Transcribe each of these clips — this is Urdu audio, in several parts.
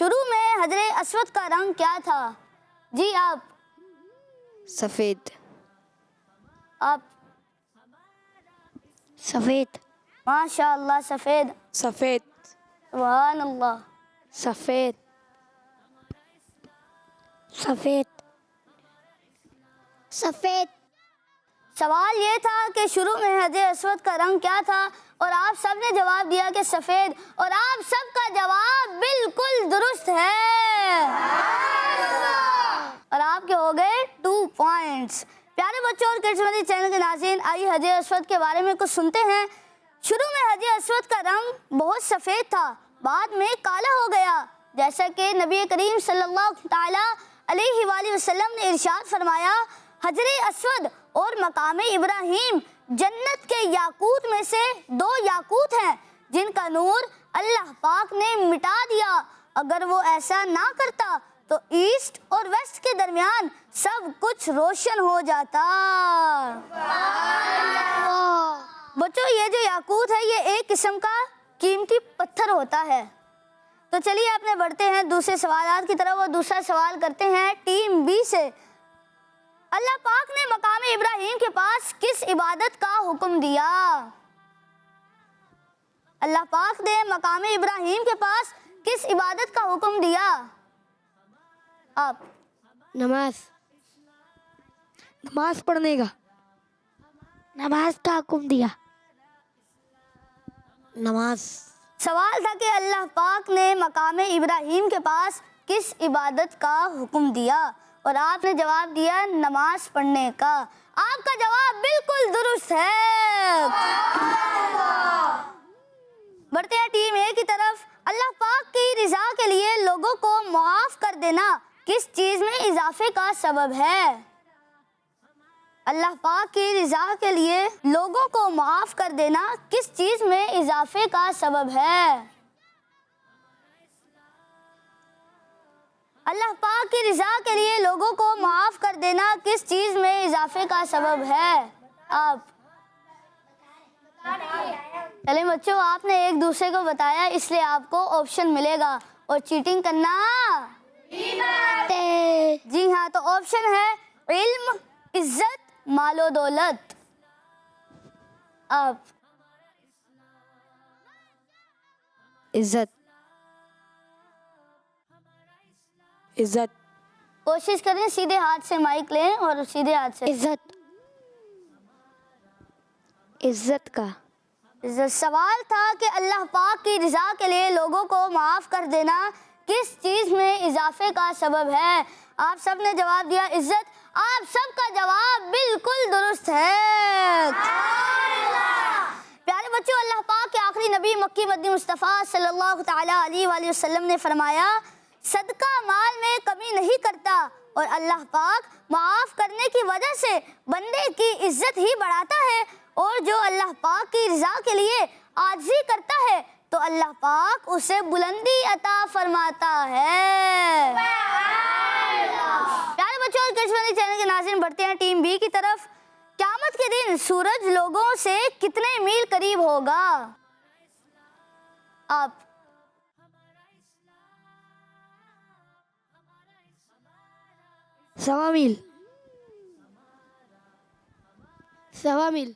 شروع میں حجر اسود کا رنگ کیا تھا؟ جی آپ سفید. آپ سفید. ماشاء اللہ سفید. سفید. سبحان اللہ. سفید. سفید. سفید. سوال یہ تھا کہ شروع میں حجر اسود کا رنگ کیا تھا اور آپ سب نے جواب دیا کہ سفید، اور آپ سب کا جواب بالکل درست ہے اور آپ کے ہو گئے 2 پوائنٹس. پیارے بچوں اور کڈس مدی چینل کے ناظرین، آئیے حجر اسود کے بارے میں کچھ سنتے ہیں. شروع میں حجر اسود کا رنگ بہت سفید تھا، بعد میں کالا ہو گیا، جیسا کہ نبی کریم صلی اللہ تعالی علیہ وآلہ وسلم نے ارشاد فرمایا، حجر اسود اور مقام ابراہیم جنت کے یاقوت میں سے 2 یاقوت ہیں جن کا نور اللہ پاک نے مٹا دیا. اگر وہ ایسا نہ کرتا تو ایسٹ اور ویسٹ کے درمیان سب کچھ روشن ہو جاتا. بچوں یہ جو یاقوت ہے یہ ایک قسم کا قیمتی پتھر ہوتا ہے. تو چلیے اپنے بڑھتے ہیں دوسرے سوالات کی طرف اور دوسرا سوال کرتے ہیں ٹیم بی سے. اللہ پاک نے مقام ابراہیم کے پاس کس عبادت کا حکم دیا؟ اللہ پاک نے مقام ابراہیم کے پاس کس عبادت کا حکم دیا؟ آپ نماز. نماز پڑھنے کا. نماز کا حکم دیا. نماز. سوال تھا کہ اللہ پاک نے مقام ابراہیم کے پاس کس عبادت کا حکم دیا اور آپ نے جواب دیا نماز پڑھنے کا. آپ کا جواب بالکل درست ہے. بڑھتے ہیں ٹیم اے کی طرف. اللہ پاک کی رضا کے لیے لوگوں کو معاف کر دینا کس چیز میں اضافے کا سبب ہے؟ اللہ پاک کی رضا کے لیے لوگوں کو معاف کر دینا کس چیز میں اضافے کا سبب ہے؟ اللہ پاک کی رضا کے لیے لوگوں کو معاف کر دینا کس چیز میں اضافے کا سبب ہے؟ آپ چلیں بچوں، آپ نے ایک دوسرے کو بتایا اس لیے آپ کو آپشن ملے گا اور چیٹنگ کرنا جی ہاں. تو آپشن ہے علم، عزت، مال و دولت. آپ عزت. عزت. کوشش کریں سیدھے ہاتھ سے مائک لیں اور سیدھے ہاتھ سے. عزت. عزت کا. سوال تھا کہ اللہ پاک کی رضا کے لیے لوگوں کو معاف کر دینا کس چیز میں اضافے کا سبب ہے؟ آپ سب نے جواب دیا عزت. آپ سب کا جواب بالکل درست ہے. پیارے بچوں، اللہ پاک کے آخری نبی مکی مدنی مصطفیٰ صلی اللہ تعالی علیہ وآلہ وسلم نے فرمایا، صدقہ مال میں کمی نہیں کرتا اور اللہ پاک معاف کرنے کی وجہ سے بندے کی عزت ہی بڑھاتا ہے، اور جو اللہ پاک کی رضا کے لیے عاجزی کرتا ہے تو اللہ پاک اسے بلندی عطا فرماتا ہے. پیارے بچوں اور کڈس مدنی چینل کے ناظرین، بڑھتے ہیں ٹیم بی کی طرف. قیامت کے دن سورج لوگوں سے کتنے میل قریب ہوگا؟ آپ 1.25 میل. 1.25 میل.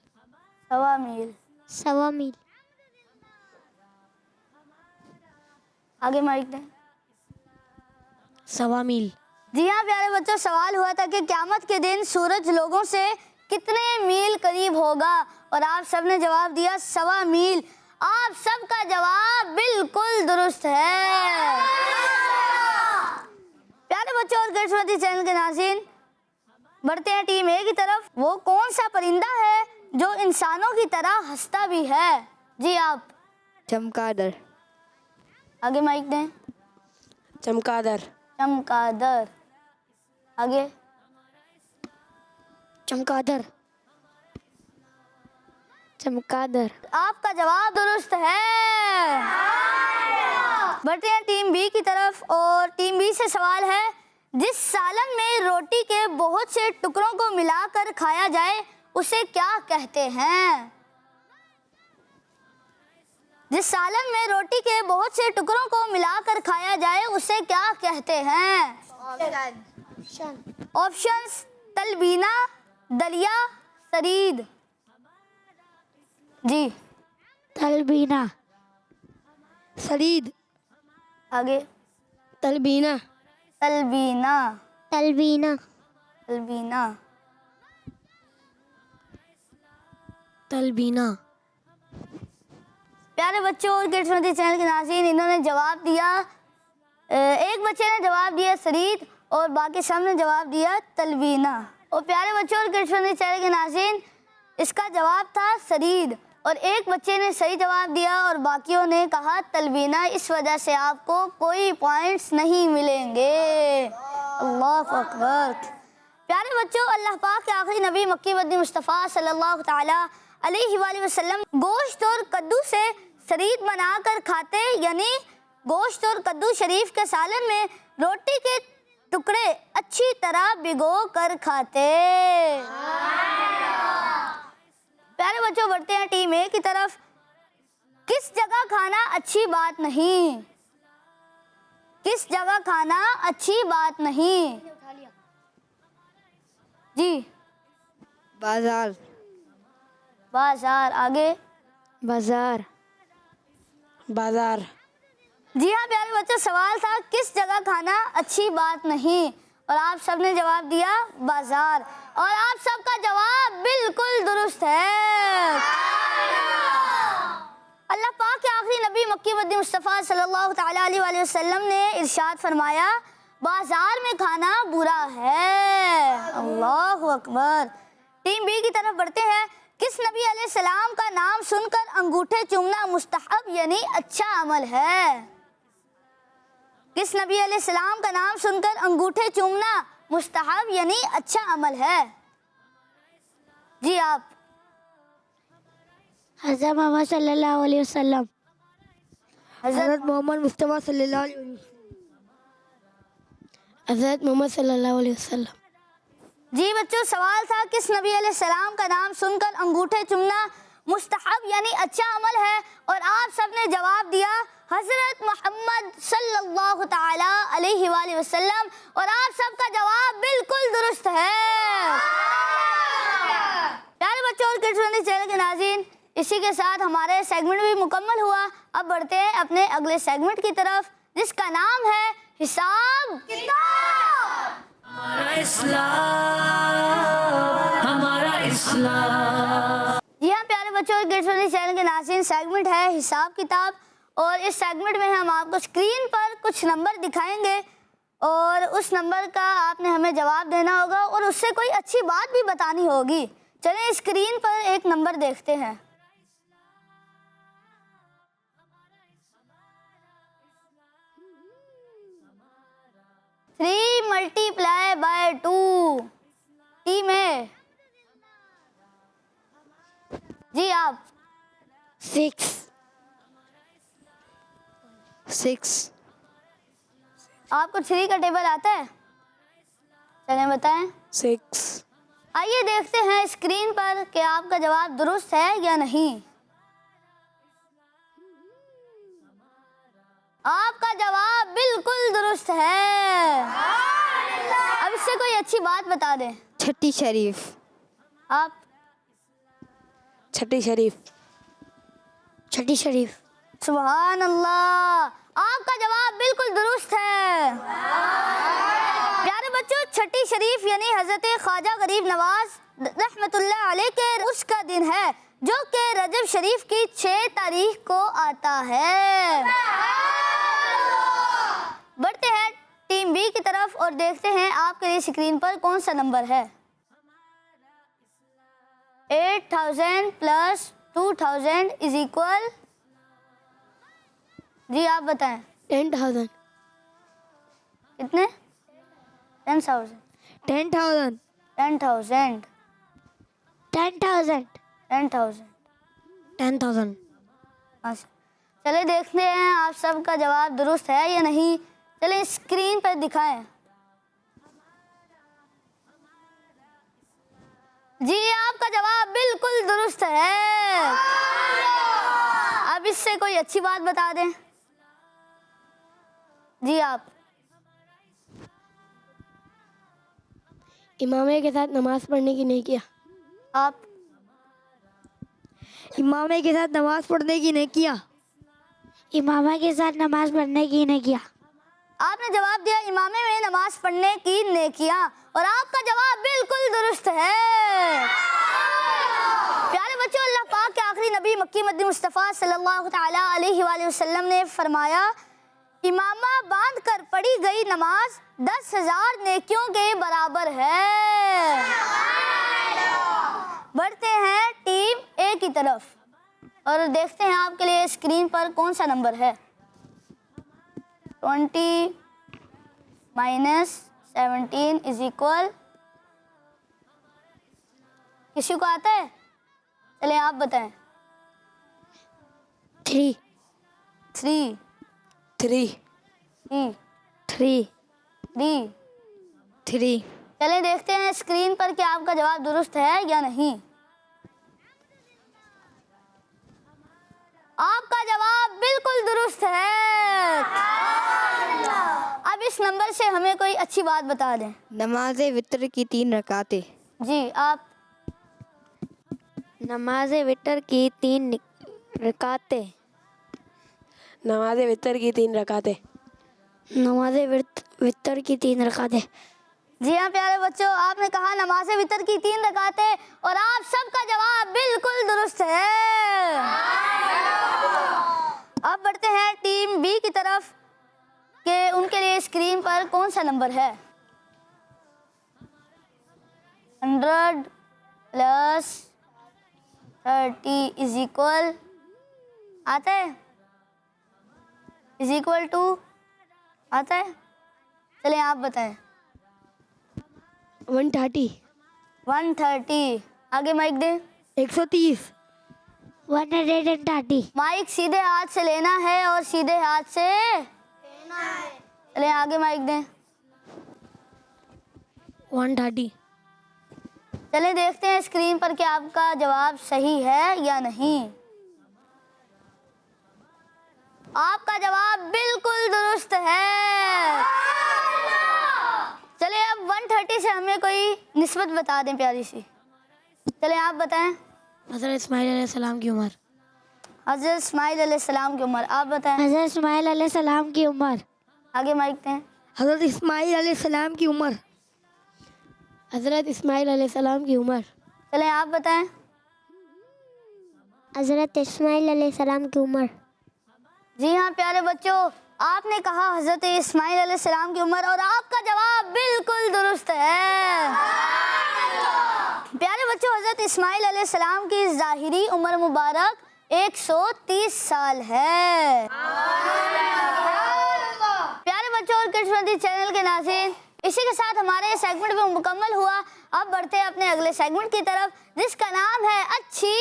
1.25 میل. 1.25 میل. آگے مائک دیں. 1.25 میل. جی ہاں پیارے بچوں، سوال ہوا تھا کہ قیامت کے دن سورج لوگوں سے کتنے میل قریب ہوگا اور آپ سب نے جواب دیا 1.25 میل. آپ سب کا جواب بالکل درست ہے. پیارے بچوں اور کڈس مدنی چینل کے ناظرین، بڑھتے ہیں ٹیم اے کی طرف. وہ کون سا پرندہ ہے جو انسانوں کی طرح ہنستا بھی ہے؟ جی آپ چمگادڑ. آگے مائک دیں. چمگادڑ. چمگادڑ. آگے چمگادڑ. چمگادڑ. آپ کا جواب درست ہے. بڑھتے ہیں ٹیم بی کی طرف اور ٹیم بی سے سوال ہے، جس سالن میں روٹی کے بہت سے ٹکڑوں کو ملا کر کھایا جائے اسے کیا کہتے ہیں؟ جس سالن میں روٹی کے بہت سے ٹکڑوں کو ملا کر کھایا جائے اسے کیا کہتے ہیں؟ آپشنز: تلبینہ، دلیا، سرید۔ جی تلبینہ، سرید، آگے۔ تلبینہ، تلبینہ، تلبینہ، تلبینہ۔ تلبینہ۔ پیارے بچوں اور کڈس مدی چینل کے ناظرین، انہوں نے جواب دیا، ایک بچے نے جواب دیا سرید اور باقی سب نے جواب دیا تلبینہ۔ اور پیارے بچوں اور کڈس مدی چینل کے ناظرین، اس کا جواب تھا سرید، اور ایک بچے نے صحیح جواب دیا اور باقیوں نے کہا تلبینہ۔ اس وجہ سے آپ کو کوئی پوائنٹس نہیں ملیں گے۔ اللہ اکبر۔ پیارے بچوں، اللہ پاک کے آخری نبی مکی مدنی مصطفیٰ صلی اللہ تعالی علیہ وآلہ وسلم گوشت اور کدو سے سرید بنا کر کھاتے، یعنی گوشت اور کدو شریف کے سالن میں روٹی کے ٹکڑے اچھی طرح بھگو کر کھاتے۔ پیارے بچوں، بڑھتے ہیں ٹیم اے کی طرف۔ کس جگہ کھانا اچھی بات نہیں؟ کس جگہ کھانا اچھی بات نہیں؟ جی بازار، بازار۔ آگے۔ بازار، بازار۔ جی ہاں پیارے بچوں، سوال تھا کس جگہ کھانا اچھی بات نہیں، اور آپ سب نے جواب دیا بازار، اور آپ سب کا جواب بالکل درست ہے۔ اللہ پاک کے آخری نبی مکی مدنی مصطفیٰ صلی اللہ تعالی علیہ وآلہ وسلم نے ارشاد فرمایا بازار میں کھانا برا ہے۔ اللہ اکبر۔ ٹیم بی کی طرف بڑھتے ہیں۔ کس نبی علیہ السلام کا نام سن کر انگوٹھے چومنا مستحب یعنی اچھا عمل ہے؟ کس نبی علیہ السلام کا نام سن کر انگوٹھے چومنا مستحب یعنی اچھا عمل ہے؟ جی آپ۔ حضرت محمد صلی اللہ علیہ وسلم، حضرت محمد مصطفیٰ صلی اللہ علیہ وسلم، حضرت محمد صلی اللہ علیہ وسلم۔ جی بچوں، سوال تھا کس نبی علیہ السلام کا نام سن کر انگوٹھے چومنا مستحب یعنی اچھا عمل ہے، اور آپ سب نے جواب دیا حضرت محمد صلی اللہ تعالی علیہ وآلہ وسلم، اور آپ سب کا جواب بالکل درست ہے۔ پیارے بچوں اور کڈس فرینڈلی چینل کے ناظرین، اسی کے ساتھ ہمارے سیگمنٹ بھی مکمل ہوا۔ اب بڑھتے ہیں اپنے اگلے سیگمنٹ کی طرف، جس کا نام ہے حساب کتاب۔ ہمارا اسلام، ہمارا اسلام۔ جی ہاں پیارے بچوں اور کڈس فرینڈلی چینل کے ناظرین، سیگمنٹ ہے حساب کتاب، اور اس سیگمنٹ میں ہم آپ کو اسکرین پر کچھ نمبر دکھائیں گے، اور اس نمبر کا آپ نے ہمیں جواب دینا ہوگا، اور اس سے کوئی اچھی بات بھی بتانی ہوگی۔ چلیں اسکرین پر ایک نمبر دیکھتے ہیں۔ 3 multiply by 2 ٹیم ہے۔ جی آپ۔ 6 آپ کو 3 کا ٹیبل آتا ہے؟ چلیں بتائیں۔ 6 آئیے دیکھتے ہیں اسکرین پر کہ آپ کا جواب درست ہے یا نہیں۔ آپ کا جواب بالکل درست ہے۔ اب اس سے کوئی اچھی بات بتا دیں۔ چھٹی شریف، آپ۔ چھٹی شریف، چھٹی شریف۔ سبحان اللہ، آپ کا جواب بالکل درست ہے۔ پیارے بچوں، چھٹی شریف یعنی حضرت خواجہ غریب نواز رحمت اللہ علیہ کے عرس کا دن ہے، جو کہ رجب شریف کی 6 تاریخ کو آتا ہے۔ بڑھتے ہیں ٹیم بی کی طرف اور دیکھتے ہیں آپ کے لیے اسکرین پر کون سا نمبر ہے۔ 8000 + 2000 = جی آپ بتائیں۔ 10,000، کتنے؟ 10,000 10,000، 10,000 10,000، 10,000 10,000۔ اچھا، چلے دیکھتے ہیں آپ سب کا جواب درست ہے یا نہیں۔ چلیں اسکرین پر دکھائیں۔ جی آپ کا جواب بالکل درست ہے۔ اب اس سے کوئی اچھی بات بتا دیں۔ جی آپ. امامے کے ساتھ نماز پڑھنے کی نیکیاں. آپ. امامے کے ساتھ نماز پڑھنے کی نیکیاں. امامہ کے ساتھ نماز پڑھنے کی نیکیاں. آپ نے جواب دیا امامے میں نماز پڑھنے کی نیکیاں، اور آپ کا جواب بالکل درست ہے. پیارے بچوں، اللہ پاک کے آخری نبی مکی مدنی مصطفیٰ صلی اللہ تعالیٰ علیہ وآلہ وسلم نے فرمایا امامہ باندھ کر پڑھی گئی نماز 10,000 نیکیوں کے برابر ہے. بڑھتے ہیں ٹیم اے کی طرف اور دیکھتے ہیں آپ کے لیے اسکرین پر کون سا نمبر ہے. 20 - 17 = کسی کو آتا ہے؟ چلیں آپ بتائیں. 3 3 3 3 3 3 3. چلیں دیکھتے ہیں اسکرین پر کہ آپ کا جواب درست ہے یا نہیں. آپ کا جواب بالکل درست ہے. اب اس نمبر سے ہمیں کوئی اچھی بات بتا دیں. نماز وتر کی 3 رکعتیں. جی آپ. نماز وتر کی 3 رکعتیں. نماز وتر کی 3 رکعتیں. نماز وتر کی 3 رکعتیں. جی ہاں پیارے بچوں، آپ نے کہا نماز وتر کی 3 رکعتیں، اور آپ سب کا جواب بالکل درست ہے. اب بڑھتے ہیں ٹیم بی کی طرف کہ ان کے لیے اسکرین پر کون سا نمبر ہے. 100 + 30 آتا ہے؟ = آتا ہے؟ چلیں آپ بتائیں. 130. 130. آگے مائک دیں. 130. 130. مائک سیدھے ہاتھ سے لینا ہے اور سیدھے ہاتھ سے چلیں آگے مائک دیں. 130. چلیں دیکھتے ہیں اسکرین پر کہ آپ کا جواب صحیح ہے یا نہیں. آپ کا جواب بالکل درست ہے. چلیں اب 130 سے ہمیں کوئی نسبت بتا دیں پیاری سی. چلیں آپ بتائیں. حضرت اسماعیل علیہ السلام کی عمر. حضرت اسماعیل علیہ السلام کی عمر. آپ بتائیں. حضرت اسماعیل علیہ السلام کی عمر. آگے مائک دیں. حضرت اسماعیل علیہ السلام کی عمر. حضرت اسماعیل علیہ السلام کی عمر. چلیں آپ بتائیں. حضرت اسماعیل علیہ السلام کی عمر. جی ہاں پیارے بچوں، آپ نے کہا حضرت اسماعیل علیہ السلام کی عمر، اور آپ کا جواب بالکل درست ہے. پیارے بچوں، حضرت اسماعیل علیہ السلام کی ظاہری عمر مبارک 130 سال ہے. پیارے بچوں اور کڈس مدنی چینل کے ناظرین، اسی کے ساتھ ہمارے سیگمنٹ بھی مکمل ہوا. اب بڑھتے ہیں اپنے اگلے سیگمنٹ کی طرف جس کا نام ہے اچھی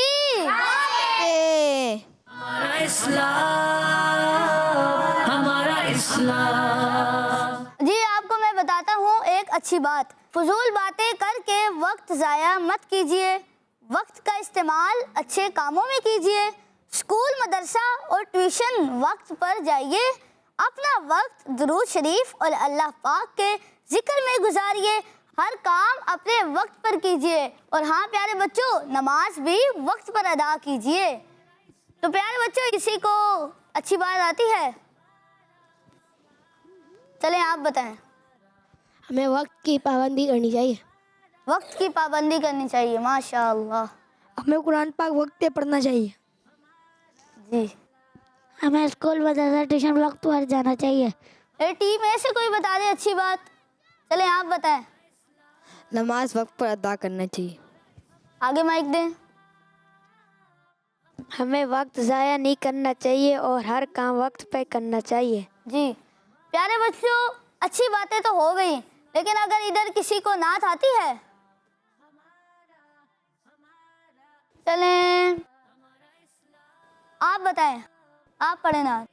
ہمارا اسلام. جی آپ کو میں بتاتا ہوں ایک اچھی بات. فضول باتیں کر کے وقت ضائع مت کیجیے. وقت کا استعمال اچھے کاموں میں کیجیے. اسکول، مدرسہ اور ٹیوشن وقت پر جائیے. اپنا وقت درود شریف اور اللہ پاک کے ذکر میں گزاریے. ہر کام اپنے وقت پر کیجیے. اور ہاں پیارے بچوں، نماز بھی وقت پر ادا کیجیے. تو پیارے بچوں، کسی کو اچھی بات آتی ہے؟ چلیں آپ بتائیں. ہمیں وقت کی پابندی کرنی چاہیے. وقت کی پابندی کرنی چاہیے. ماشاء اللہ. ہمیں قرآن پاک وقت پہ پڑھنا چاہیے. جی. ہمیں اسکول، مدرسہ، ٹیوشن وقت پر جانا چاہیے. ٹیم میں سے کوئی بتا دے اچھی بات. چلیں آپ بتائیں. نماز وقت پر ادا کرنا چاہیے. آگے مائک دیں. ہمیں وقت ضائع نہیں کرنا چاہیے اور ہر کام وقت پہ کرنا چاہیے. جی پیارے بچوں، اچھی باتیں تو ہو گئی، لیکن اگر ادھر کسی کو نعت آتی ہے؟ چلیں آپ بتائیں، آپ پڑھیں نعت.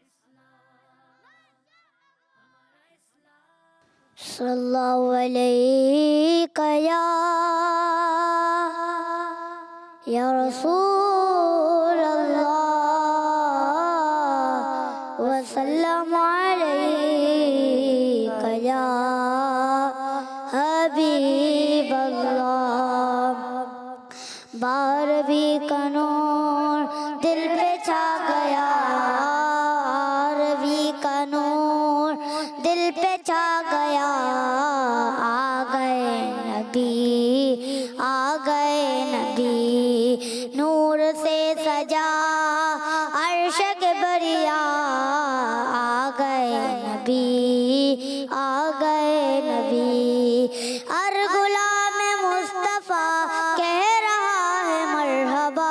صلی اللہ علیہ یا رسول اللہ وسلم علیہ نور دل پہ چھا گیا، آ گئے نبی، آ گئے نبی، نور سے سجا عرش کبریا، آ گئے نبی، آ گئے نبی، ہر غلام مصطفیٰ کہہ رہا ہے مرحبا،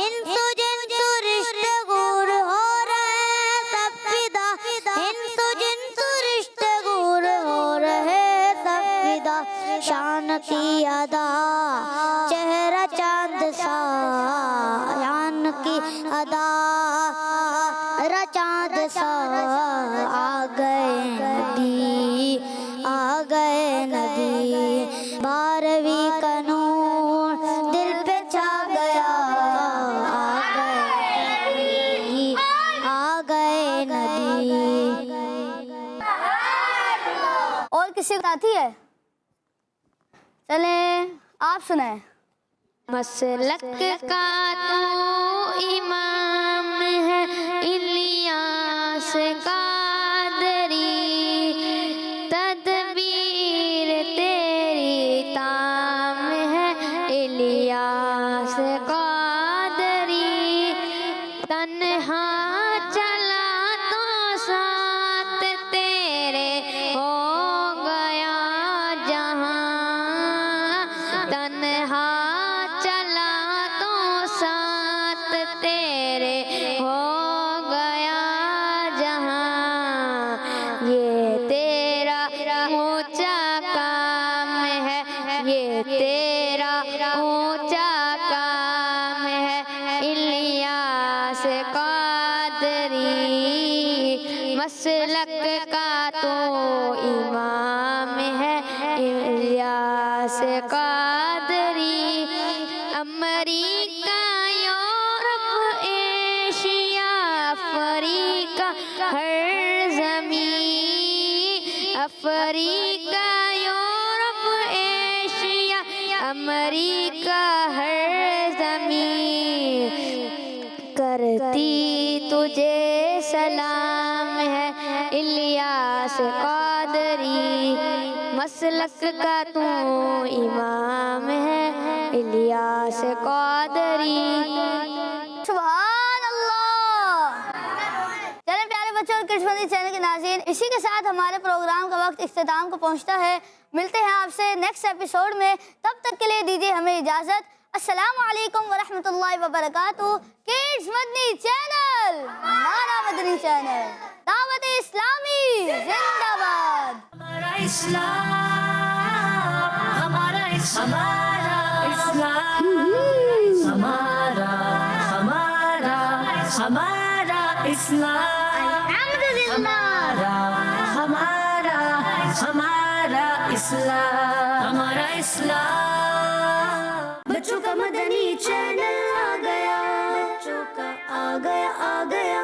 انس و جنس و رشتے گور ہو رہے ہیں سب فدا، انس و جنس و رشتے گور ہو رہے سب فدا، شان کی ادا چہرہ چاند سا، شان کی ادا چاند سا، آ گئے نبی، آ گئے نبی، 12ویں کا نور دل پہ چھا گیا، آ گئے نبی، آ گئے نبی۔ اور کسی کو آتی ہے؟ چلیں آپ سنیں۔ مسلک کا تو امام ہے الیاس قادری، تدبیر تیری تام ہے الیاس قادری، تنہا چلا تو ساتھ تیرے ہو گیا جہاں، تنہا چلا تو ساتھ تیرے ہو گیا جہاں، یہ تیرا اونچا کام ہے، یہ تیرا اونچا کام ہے الیاس قادری، مسلک کا تو امام ہے الیاس قادری، امریکہ یورپ ایشیا افریقہ ہر زمین، افریقہ یورپ ایشیا امریکہ ہر زمین، کرتی تجھے سلام ہے الیاس قادری، مسلک کا تو امام ہے الیاس قادری۔ سبحان اللہ۔ چلیں پیارے بچوں اور کڈس مدنی چینل کے ناظرین، اسی کے ساتھ ہمارے پروگرام کا وقت اختتام کو پہنچتا ہے، ملتے ہیں آپ سے نیکسٹ ایپیسوڈ میں، تب تک کے لیے دیجیے ہمیں اجازت۔ السلام علیکم ورحمۃ اللہ وبرکاتہ۔ کڈس مدنی چینل، ہمارا مدنی چینل، دعوت اسلامی زندہ باد۔ ہمارا اسلام، ہمارا اسلام، ہمارا ہمارا اسلام، ہمارا اسلام، ہمارا اسلام، بچوں کا مدنی چینل آ گیا، بچوں کا آ گیا، آ گیا۔